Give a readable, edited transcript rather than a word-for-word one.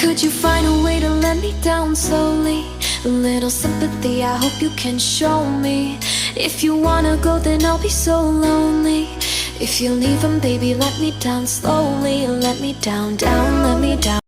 Could you find a way to let me down slowly? A little sympathy, I hope you can show me. If you wanna go, then I'll be so lonely. If you're leaving, baby, let me down slowly. Let me down, down, let me down.